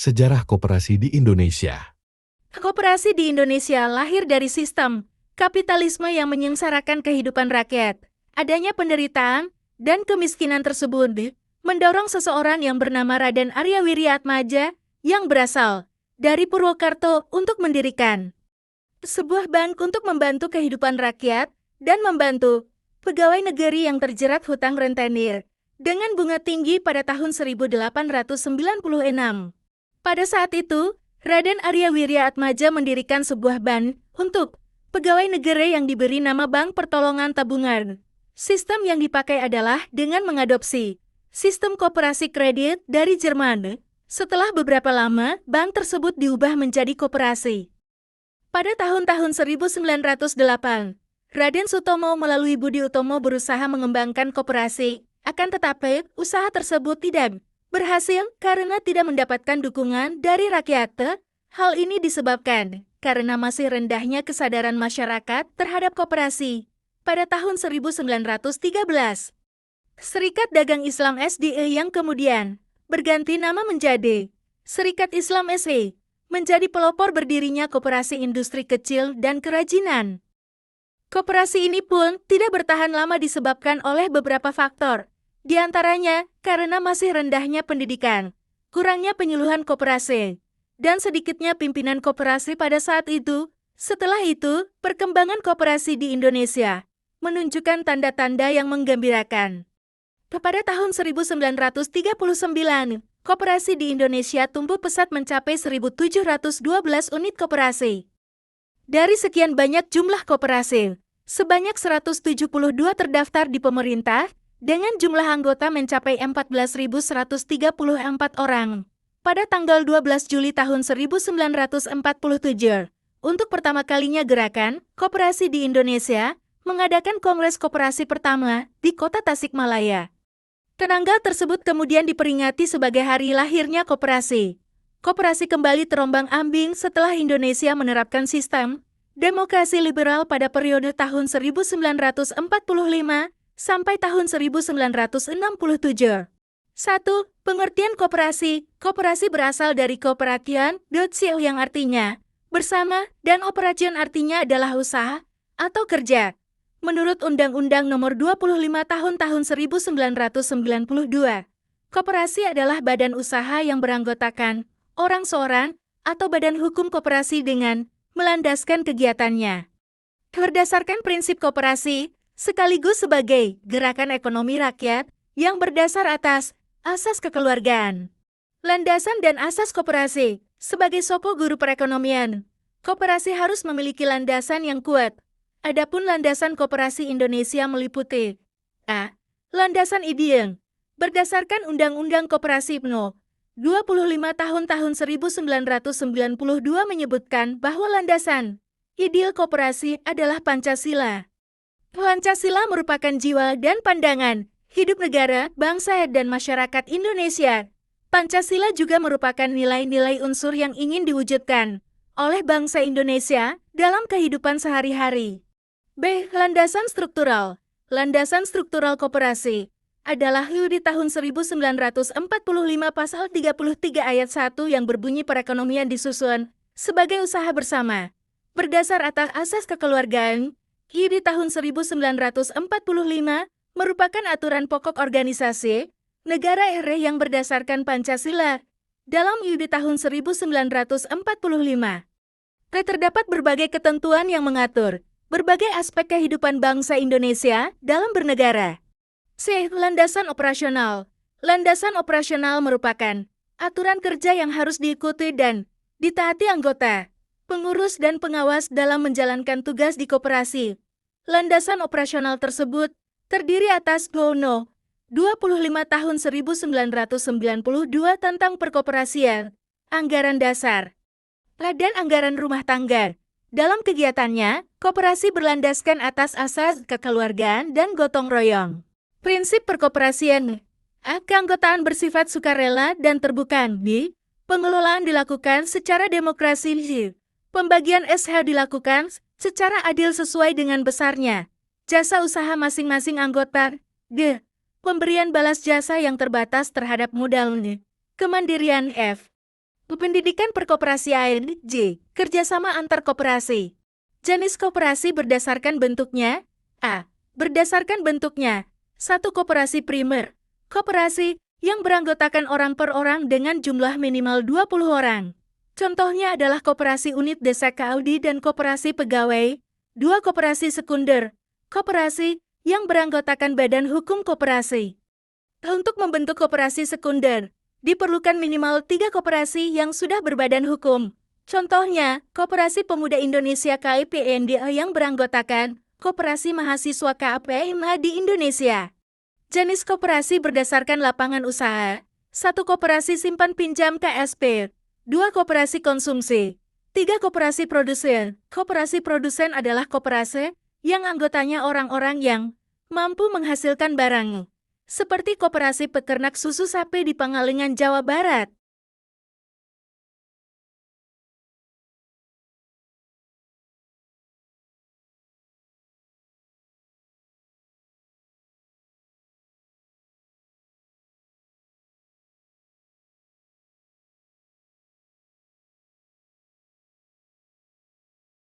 Sejarah koperasi di Indonesia. Koperasi di Indonesia lahir dari sistem kapitalisme yang menyengsarakan kehidupan rakyat. Adanya penderitaan dan kemiskinan tersebut mendorong seseorang yang bernama Raden Arya Wiryaatmaja yang berasal dari Purwokerto untuk mendirikan sebuah bank untuk membantu kehidupan rakyat dan membantu pegawai negeri yang terjerat hutang rentenir dengan bunga tinggi pada tahun 1896. Pada saat itu, Raden Arya Wiryaatmaja mendirikan sebuah bank untuk pegawai negeri yang diberi nama Bank Pertolongan Tabungan. Sistem yang dipakai adalah dengan mengadopsi sistem koperasi kredit dari Jerman. Setelah beberapa lama, bank tersebut diubah menjadi koperasi. Pada tahun-tahun 1908, Raden Sutomo melalui Budi Utomo berusaha mengembangkan koperasi. Akan tetapi, usaha tersebut tidak berhasil karena tidak mendapatkan dukungan dari rakyat. Hal ini disebabkan karena masih rendahnya kesadaran masyarakat terhadap koperasi. Pada tahun 1913, Serikat Dagang Islam SDA yang kemudian berganti nama menjadi Serikat Islam SE, menjadi pelopor berdirinya koperasi industri kecil dan kerajinan. Koperasi ini pun tidak bertahan lama disebabkan oleh beberapa faktor. Di antaranya, karena masih rendahnya pendidikan, kurangnya penyuluhan koperasi, dan sedikitnya pimpinan koperasi pada saat itu. Setelah itu, perkembangan koperasi di Indonesia menunjukkan tanda-tanda yang menggembirakan. Pada tahun 1939, koperasi di Indonesia tumbuh pesat mencapai 1.712 unit koperasi. Dari sekian banyak jumlah koperasi, sebanyak 172 terdaftar di pemerintah, dengan jumlah anggota mencapai 14.134 orang. Pada tanggal 12 Juli tahun 1947, untuk pertama kalinya gerakan koperasi di Indonesia mengadakan kongres koperasi pertama di kota Tasikmalaya. Tanggal tersebut kemudian diperingati sebagai hari lahirnya koperasi. Koperasi kembali terombang-ambing setelah Indonesia menerapkan sistem demokrasi liberal pada periode tahun 1945 sampai tahun 1967. 1. Pengertian koperasi. Koperasi berasal dari kooperatian, yang artinya bersama, dan operation artinya adalah usaha atau kerja. Menurut Undang-Undang Nomor 25 Tahun 1992, koperasi adalah badan usaha yang beranggotakan orang seorang atau badan hukum koperasi dengan melandaskan kegiatannya berdasarkan prinsip koperasi, sekaligus sebagai gerakan ekonomi rakyat yang berdasar atas asas kekeluargaan. Landasan dan asas koperasi. Sebagai soko guru perekonomian, koperasi harus memiliki landasan yang kuat. Adapun landasan koperasi Indonesia meliputi A. Landasan ideal. Berdasarkan Undang-Undang Koperasi No. 25 tahun 1992 menyebutkan bahwa landasan ideal koperasi adalah Pancasila. Pancasila merupakan jiwa dan pandangan hidup negara, bangsa, dan masyarakat Indonesia. Pancasila juga merupakan nilai-nilai unsur yang ingin diwujudkan oleh bangsa Indonesia dalam kehidupan sehari-hari. B. Landasan struktural. Landasan struktural koperasi adalah di tahun 1945 pasal 33 ayat 1 yang berbunyi perekonomian disusun sebagai usaha bersama berdasar atas asas kekeluargaan. Di tahun 1945 merupakan aturan pokok organisasi negara RI yang berdasarkan Pancasila. Dalam di tahun 1945, terdapat berbagai ketentuan yang mengatur berbagai aspek kehidupan bangsa Indonesia dalam bernegara. C. Landasan operasional. Landasan operasional merupakan aturan kerja yang harus diikuti dan ditaati anggota, pengurus, dan pengawas dalam menjalankan tugas di koperasi. Landasan operasional tersebut terdiri atas No. 25 tahun 1992 tentang perkoperasian, anggaran dasar, dan anggaran rumah tangga. Dalam kegiatannya, koperasi berlandaskan atas asas kekeluargaan dan gotong royong. Prinsip perkoperasian. Keanggotaan bersifat sukarela dan terbuka. B. Pengelolaan dilakukan secara demokrasi. Pembagian SH dilakukan secara adil sesuai dengan besarnya jasa usaha masing-masing anggota. D. Pemberian balas jasa yang terbatas terhadap modal. Kemandirian. F. Pendidikan perkoperasian, J. Kerjasama antar koperasi. Jenis koperasi berdasarkan bentuknya. A. Berdasarkan bentuknya. 1. Koperasi primer. Koperasi yang beranggotakan orang per orang dengan jumlah minimal 20 orang. Contohnya adalah koperasi unit desa Kaudi dan koperasi pegawai. 2. Koperasi sekunder. Koperasi yang beranggotakan badan hukum koperasi. Untuk membentuk koperasi sekunder, diperlukan minimal 3 koperasi yang sudah berbadan hukum. Contohnya, Koperasi Pemuda Indonesia KIPNDA yang beranggotakan Koperasi Mahasiswa KPMA di Indonesia. Jenis koperasi berdasarkan lapangan usaha. 1. Koperasi simpan pinjam KSP. 2. Koperasi konsumsi. 3. Koperasi produsen. Koperasi produsen adalah koperasi yang anggotanya orang-orang yang mampu menghasilkan barang. Seperti Koperasi Peternak Susu Sapi di Pangalengan, Jawa Barat.